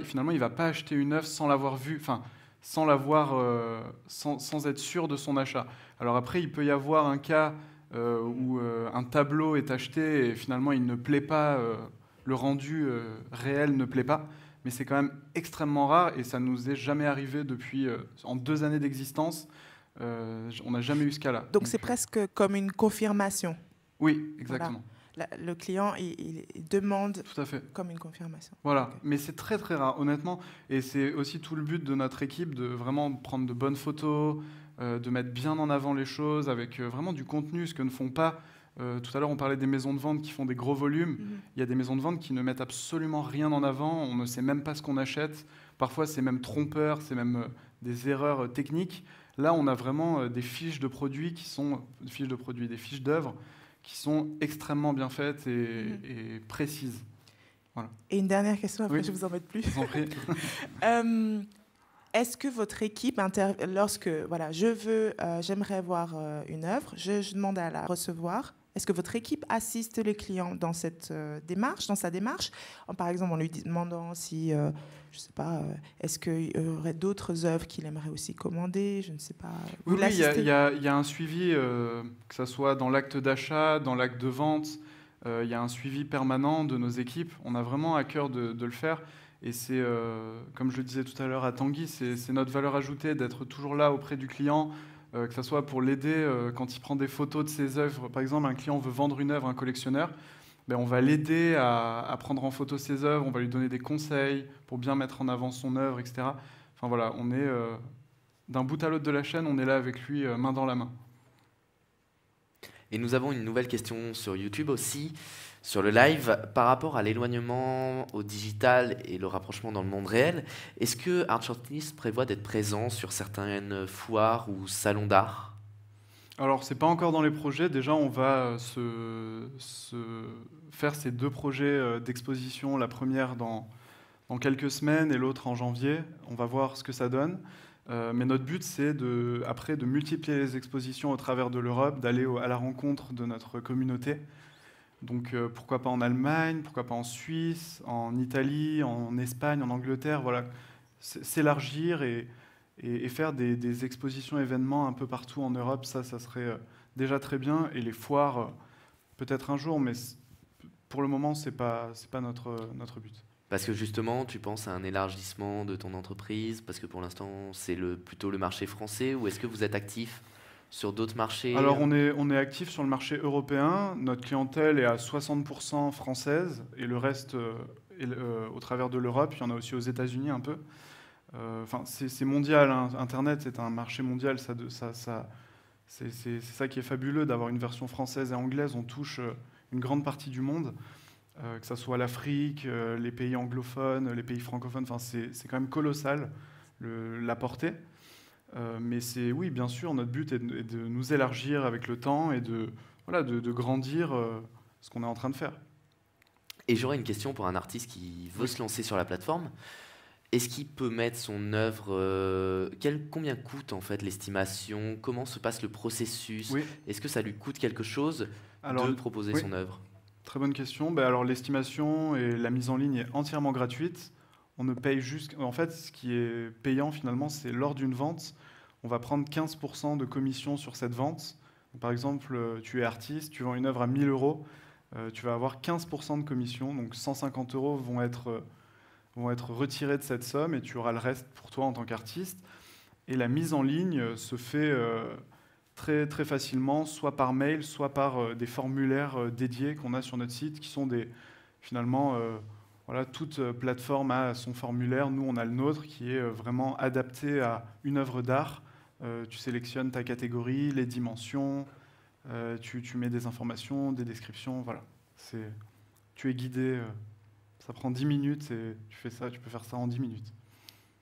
finalement, il ne va pas acheter une œuvre sans l'avoir vue, enfin, sans être sûr de son achat. Alors après, il peut y avoir un cas où un tableau est acheté et finalement, il ne plaît pas, le rendu réel ne plaît pas. Mais c'est quand même extrêmement rare et ça ne nous est jamais arrivé depuis en 2 années d'existence. On n'a jamais eu ce cas-là. Donc c'est presque comme une confirmation. Oui, exactement. Voilà. Le client, il demande tout à fait. Comme une confirmation. Voilà, okay. Mais c'est très très rare, honnêtement. Et c'est aussi tout le but de notre équipe de vraiment prendre de bonnes photos, de mettre bien en avant les choses avec vraiment du contenu, ce que ne font pas. Tout à l'heure, on parlait des maisons de vente qui font des gros volumes. Il y a des maisons de vente qui ne mettent absolument rien en avant. On ne sait même pas ce qu'on achète. Parfois, c'est même trompeur, c'est même des erreurs techniques. Là, on a vraiment des fiches de produits des fiches d'œuvres qui sont extrêmement bien faites et précises. Voilà. Et une dernière question, après je ne vous embête plus. Je vous en prie. Est-ce que votre équipe, lorsque j'aimerais voir une œuvre, je demande à la recevoir, est-ce que votre équipe assiste le client dans cette démarche, dans sa démarche, par exemple en lui demandant si, je ne sais pas, est-ce qu'il y aurait d'autres œuvres qu'il aimerait aussi commander, je ne sais pas. Oui, il y a un suivi, que ce soit dans l'acte d'achat, dans l'acte de vente, il y a un suivi permanent de nos équipes. On a vraiment à cœur de le faire. Et c'est, comme je le disais tout à l'heure à Tanguy, c'est notre valeur ajoutée d'être toujours là auprès du client, que ce soit pour l'aider quand il prend des photos de ses œuvres. Par exemple, un client veut vendre une œuvre à un collectionneur, on va l'aider à prendre en photo ses œuvres, on va lui donner des conseils pour bien mettre en avant son œuvre, etc. Enfin voilà, on est d'un bout à l'autre de la chaîne, on est là avec lui, main dans la main. Et nous avons une nouvelle question sur YouTube aussi, sur le live, par rapport à l'éloignement au digital et le rapprochement dans le monde réel. Est-ce que Art Shortlist prévoit d'être présent sur certaines foires ou salons d'art ? Alors, ce n'est pas encore dans les projets. Déjà, on va faire ces 2 projets d'exposition, la première dans quelques semaines et l'autre en janvier. On va voir ce que ça donne. Mais notre but, c'est après de multiplier les expositions au travers de l'Europe, d'aller à la rencontre de notre communauté. Donc pourquoi pas en Allemagne, pourquoi pas en Suisse, en Italie, en Espagne, en Angleterre, voilà, s'élargir et faire des expositions, événements un peu partout en Europe, ça serait déjà très bien. Et les foires, peut-être un jour, mais pour le moment, c'est pas notre but. Parce que justement, tu penses à un élargissement de ton entreprise, parce que pour l'instant, c'est plutôt le marché français, ou est-ce que vous êtes actif sur d'autres marchés ? Alors, on est actif sur le marché européen. Notre clientèle est à 60% française, et le reste au travers de l'Europe. Il y en a aussi aux États-Unis un peu. C'est mondial, hein. Internet, c'est un marché mondial. C'est ça qui est fabuleux d'avoir une version française et anglaise. On touche une grande partie du monde. Que ce soit l'Afrique, les pays anglophones, les pays francophones, c'est quand même colossal la portée. Mais oui, bien sûr, notre but est de nous élargir avec le temps et de grandir ce qu'on est en train de faire. Et j'aurais une question pour un artiste qui veut se lancer sur la plateforme. Est-ce qu'il peut mettre son œuvre combien coûte en fait l'estimation ? Comment se passe le processus ? Est-ce que ça lui coûte quelque chose de proposer son œuvre ? Très bonne question. Alors, l'estimation et la mise en ligne est entièrement gratuite. On ne paye juste... En fait, ce qui est payant, finalement, c'est lors d'une vente. On va prendre 15% de commission sur cette vente. Par exemple, tu es artiste, tu vends une œuvre à 1 000 euros, tu vas avoir 15% de commission, donc 150 euros vont être retirés de cette somme et tu auras le reste pour toi en tant qu'artiste. Et la mise en ligne se fait très, très facilement, soit par mail, soit par des formulaires dédiés qu'on a sur notre site, qui sont finalement, voilà, toute plateforme a son formulaire. Nous, on a le nôtre qui est vraiment adapté à une œuvre d'art. Tu sélectionnes ta catégorie, les dimensions, tu mets des informations, des descriptions, voilà. Tu es guidé, ça prend 10 minutes et tu peux faire ça en 10 minutes.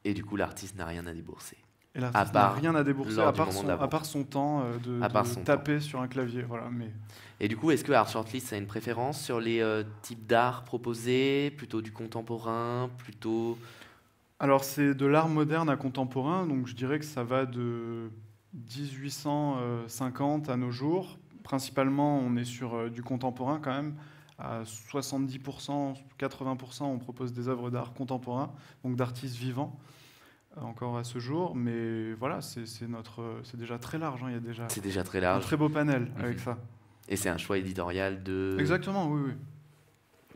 Et du coup, l'artiste n'a rien à débourser. Et l'artiste n'a rien à débourser à part son temps de taper sur un clavier. Voilà, mais... Et du coup, est-ce que Art Shortlist a une préférence sur les types d'art proposés, plutôt du contemporain, plutôt... Alors, c'est de l'art moderne à contemporain, donc je dirais que ça va de 1850 à nos jours. Principalement, on est sur du contemporain quand même. À 70%, 80%, on propose des œuvres d'art contemporain, donc d'artistes vivants, encore à ce jour. Mais voilà, c'est déjà très large. Hein. Il y a déjà très large. Un très beau panel avec ça. Et c'est un choix éditorial de... Exactement, oui, oui.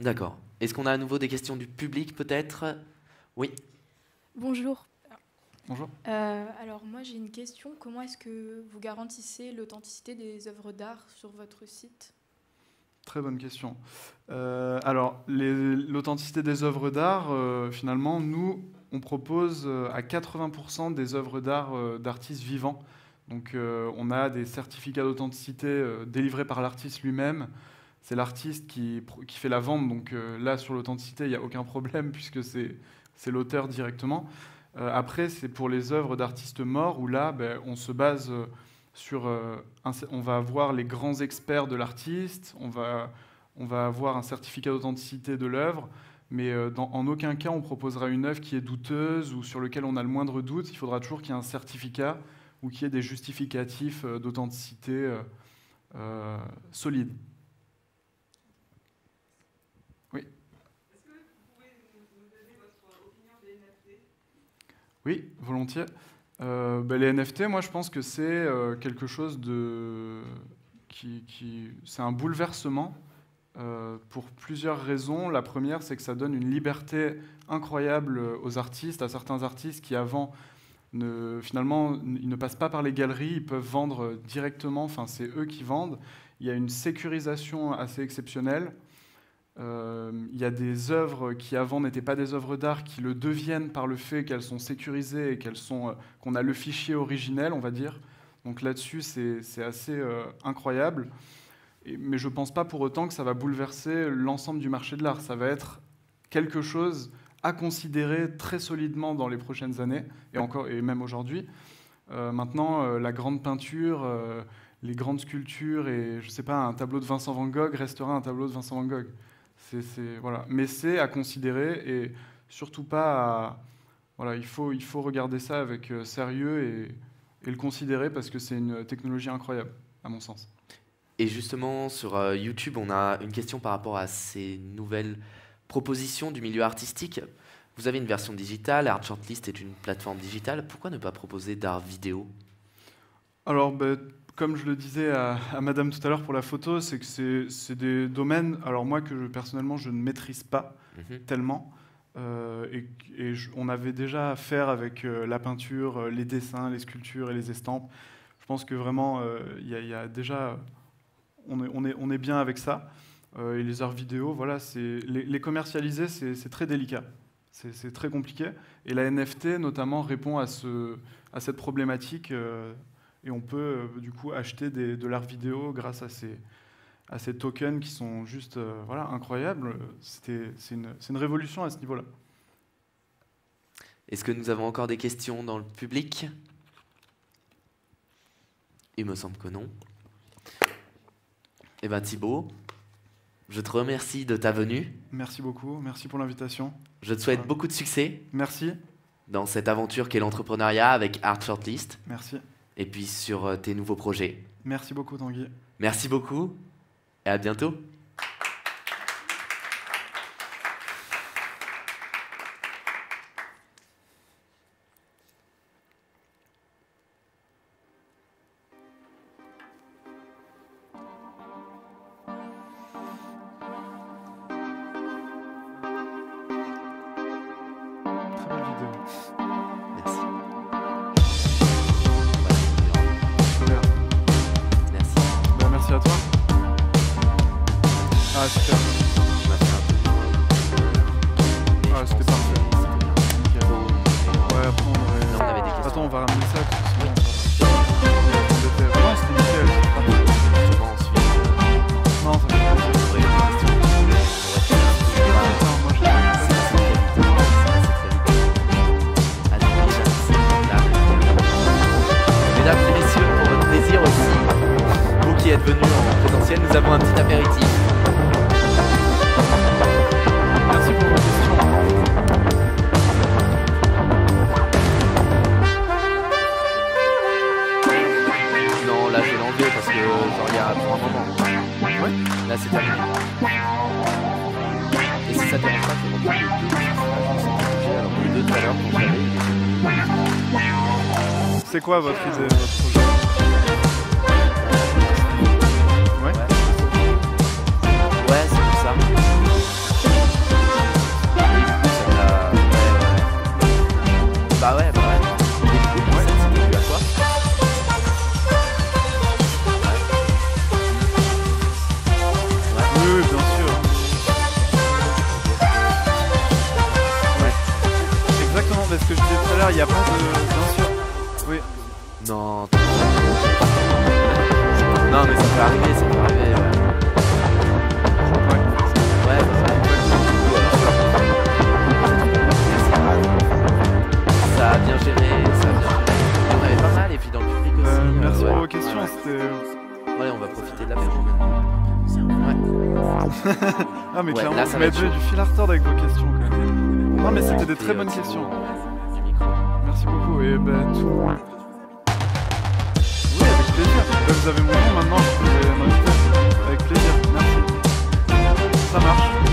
D'accord. Est-ce qu'on a à nouveau des questions du public, peut-être? Oui. Bonjour. Bonjour. Alors moi j'ai une question. Comment est-ce que vous garantissez l'authenticité des œuvres d'art sur votre site? Très bonne question. Alors, l'authenticité des œuvres d'art, finalement, nous, on propose à 80% des œuvres d'art d'artistes vivants. Donc, on a des certificats d'authenticité délivrés par l'artiste lui-même. C'est l'artiste qui fait la vente. Donc là, sur l'authenticité, il n'y a aucun problème puisque c'est l'auteur directement. Après, c'est pour les œuvres d'artistes morts où là, on se base... on va avoir les grands experts de l'artiste, on va avoir un certificat d'authenticité de l'œuvre, mais en aucun cas on proposera une œuvre qui est douteuse ou sur laquelle on a le moindre doute. Il faudra toujours qu'il y ait un certificat ou qu'il y ait des justificatifs d'authenticité solides. Oui. Est-ce que vous pouvez nous donner votre opinion des NFT? Oui, volontiers. Les NFT, moi je pense que c'est quelque chose c'est un bouleversement pour plusieurs raisons. La première, c'est que ça donne une liberté incroyable aux artistes, à certains artistes qui avant, finalement, ils ne passent pas par les galeries, ils peuvent vendre directement, enfin c'est eux qui vendent. Il y a une sécurisation assez exceptionnelle. Il y a des œuvres qui avant n'étaient pas des œuvres d'art qui le deviennent par le fait qu'elles sont sécurisées et qu'on a le fichier originel, on va dire. Donc là-dessus, c'est assez incroyable. Mais je ne pense pas pour autant que ça va bouleverser l'ensemble du marché de l'art. Ça va être quelque chose à considérer très solidement dans les prochaines années, et même aujourd'hui. Maintenant, la grande peinture, les grandes sculptures et, je ne sais pas, un tableau de Vincent van Gogh restera un tableau de Vincent van Gogh. Voilà. Mais c'est à considérer et surtout pas voilà, il faut regarder ça avec sérieux et le considérer parce que c'est une technologie incroyable, à mon sens. Et justement, sur YouTube, on a une question par rapport à ces nouvelles propositions du milieu artistique. Vous avez une version digitale, Art Shortlist est une plateforme digitale. Pourquoi ne pas proposer d'art vidéo? Alors, comme je le disais à madame tout à l'heure pour la photo, c'est que c'est des domaines, alors moi, que personnellement, je ne maîtrise pas tellement. On avait déjà affaire avec la peinture, les dessins, les sculptures et les estampes. Je pense que vraiment, il y a déjà... On est bien avec ça. Et les arts vidéo, voilà, les commercialiser, c'est très délicat. C'est très compliqué. Et la NFT, notamment, répond à cette problématique. Et on peut du coup acheter de l'art vidéo grâce à ces tokens qui sont juste voilà, incroyables. C'est une révolution à ce niveau-là. Est-ce que nous avons encore des questions dans le public? Il me semble que non. Eh bien Thibaut, je te remercie de ta venue. Merci beaucoup, merci pour l'invitation. Je te souhaite beaucoup de succès. Merci. Dans cette aventure qu'est l'entrepreneuriat avec Art Shortlist. Merci. Et puis sur tes nouveaux projets. Merci beaucoup Tanguy. Merci beaucoup et à bientôt. deux. Merci. Très bien. Merci. Bah, merci à toi. Ah, super. On a fait un peu. Ah, c'était parfait. Nickel. Ouais, après on aurait... Là, on avait des questions. Attends, on va ramener ça. Parce que sinon, non, c'était nickel. Justement, ensuite, Non, ça fait plaisir. on aurait eu des questions. Putain, moi, j'ai- Mesdames et messieurs, pour votre plaisir aussi, vous qui êtes venus en présentiel, nous avons un petit apéritif. Merci pour vos questions. Non, là je vais l'enlever parce que j'en regarde pour un moment. Ouais. Là c'est terminé. Et si ça te dérange pas, je vais reprendre les deux. Alors les deux tout à l'heure quand j'avais. C'est quoi votre idée, votre projet? Ouais. Ouais, c'est pour ça. Et du coup, ça m'a. Bah ouais. Et du coup, ça c'était dû à quoi? Oui, bien sûr. Ouais. Exactement, parce que je disais tout à l'heure, il n'y a pas de... Bien sûr. Oui. Non. Non, mais ça peut arriver, ouais. Ouais, ça a bien géré, Il y en avait pas mal, et puis dans le public aussi. Merci ouais. pour vos questions, c'était... Ouais, on va profiter de la période. Ouais. Ah mais Ouais, clairement, là, vous ça va m'avez être donné chaud. du fil à retordre avec vos questions quand même. Non mais c'était des Et, très bonnes c'est questions. bon, du micro. Merci beaucoup et ben tout... Oui, avec plaisir. Bah, vous avez mon nom maintenant, vous pouvez m'inviter. Avec plaisir, merci. Ça marche.